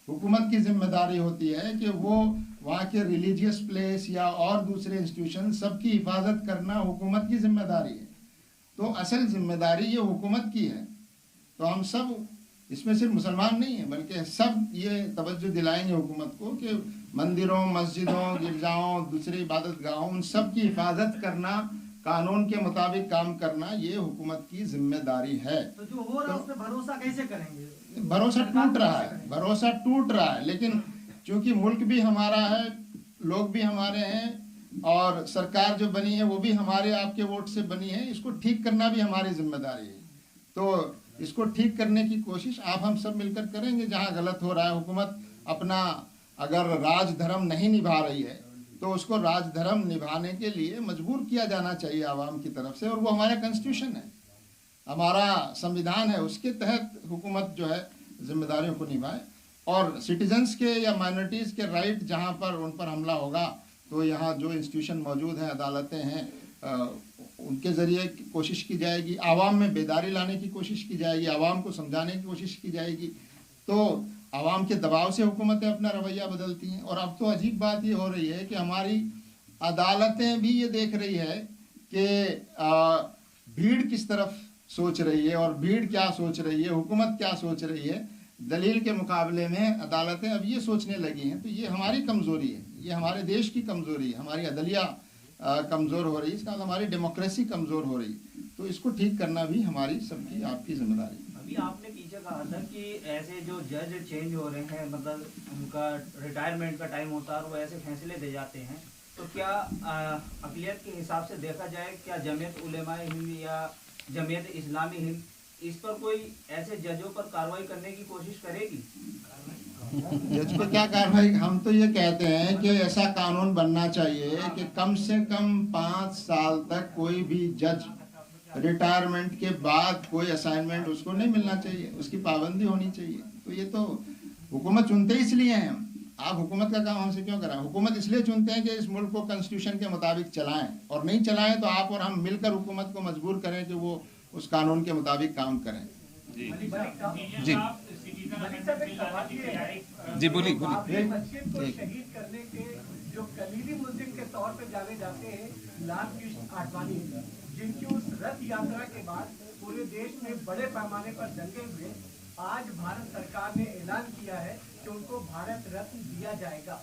हुकूमत की जिम्मेदारी होती है कि वो वहाँ के रिलीजियस प्लेस या और दूसरे इंस्टीट्यूशन सबकी हिफाजत करना हुकूमत की जिम्मेदारी है। तो असल जिम्मेदारी ये हुकूमत की है। तो हम सब, इसमें सिर्फ मुसलमान नहीं है बल्कि सब ये तवज्जो दिलाएंगे हुकूमत को कि मंदिरों, मस्जिदों, गिरजाओं, दूसरे इबादत गाहों, उन सब की हिफाजत करना, कानून के मुताबिक काम करना, ये हुकूमत की जिम्मेदारी है। तो जो हो रहा है उस पर भरोसा कैसे करेंगे? भरोसा टूट रहा है, भरोसा टूट रहा है, लेकिन चूंकि मुल्क भी हमारा है, लोग भी हमारे हैं और सरकार जो बनी है वो भी हमारे आपके वोट से बनी है, इसको ठीक करना भी हमारी जिम्मेदारी है। तो इसको ठीक करने की कोशिश आप हम सब मिलकर करेंगे। जहाँ गलत हो रहा है, हुकूमत अपना अगर राज धर्म नहीं निभा रही है तो उसको राज धर्म निभाने के लिए मजबूर किया जाना चाहिए आवाम की तरफ से, और वो हमारा कॉन्स्टिट्यूशन है, हमारा संविधान है, उसके तहत हुकूमत जो है जिम्मेदारियों को निभाए। और सिटीजन्स के या माइनॉरिटीज़ के राइट जहाँ पर उन पर हमला होगा तो यहाँ जो इंस्टीट्यूशन मौजूद हैं, अदालतें हैं, उनके ज़रिए कोशिश की जाएगी, आवाम में बेदारी लाने की कोशिश की जाएगी, आवाम को समझाने की कोशिश की जाएगी। तो आवाम के दबाव से हुकूमतें अपना रवैया बदलती हैं। और अब तो अजीब बात ये हो रही है कि हमारी अदालतें भी ये देख रही है कि भीड़ किस तरफ सोच रही है और भीड़ क्या सोच रही है, हुकूमत क्या सोच रही है, दलील के मुकाबले में अदालतें अब ये सोचने लगी हैं। तो ये हमारी कमज़ोरी है, ये हमारे देश की कमज़ोरी है, हमारी अदलिया कमज़ोर हो रही है, इसका हमारी डेमोक्रेसी कमज़ोर हो रही है। तो इसको ठीक करना भी हमारी सबकी आपकी जिम्मेदारी है। अभी आपने पीछे कहा था कि ऐसे जो जज चेंज हो रहे हैं, मतलब उनका रिटायरमेंट का टाइम होता है और वो ऐसे फैसले दे जाते हैं, तो क्या अक़लियत के हिसाब से देखा जाए, क्या जमीयत उलेमाए हिंद या जमीयत इस्लामी हिंद इस पर कोई ऐसे जजों पर कार्रवाई करने की कोशिश करेगी? जज पे क्या कार्रवाई, हम तो ये कहते हैं कि ऐसा कानून बनना चाहिए कि कम से कम 5 साल तक कोई भी जज रिटायरमेंट के बाद कोई असाइनमेंट उसको नहीं मिलना चाहिए, उसकी पाबंदी होनी चाहिए। तो ये तो हुकूमत चुनते इसलिए हैं हम, आप हुकूमत का काम हमसे क्यों कराएं? हुकूमत इसलिए चुनते हैं कि इस मुल्क को कॉन्स्टिट्यूशन के मुताबिक चलाएं, और नहीं चलाएं तो आप और हम मिलकर हुकूमत को मजबूर करें कि वो उस कानून के मुताबिक काम करें। जी जी जी बोलिए मस्जिद को शहीद करने के जो कलीली मुल्जिम के तौर पे जाने जाते हैं लाल कृष्ण आडवाणी, जिनकी उस रथ यात्रा के बाद पूरे देश में बड़े पैमाने पर दंगे हुए, आज भारत सरकार ने ऐलान किया है कि उनको भारत रत्न दिया जाएगा।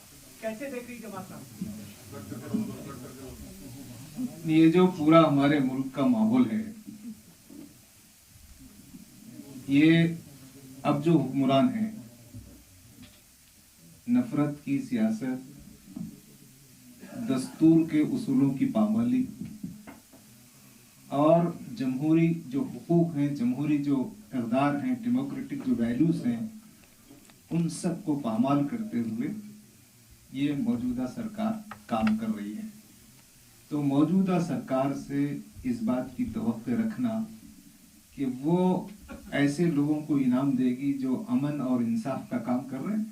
कैसे देख रही जमात साहब? ये जो पूरा हमारे मुल्क का माहौल है, ये अब जो हुक्मरान हैं, नफरत की सियासत, दस्तूर के उसूलों की पामाली और जमहूरी जो हुकूक हैं, जमहूरी जो इक़दार हैं, डेमोक्रेटिक जो वैल्यूज़ हैं, उन सब को पामाल करते हुए ये मौजूदा सरकार काम कर रही है। तो मौजूदा सरकार से इस बात की तवक्को रखना कि वो ऐसे लोगों को इनाम देगी जो अमन और इंसाफ का काम कर रहे हैं,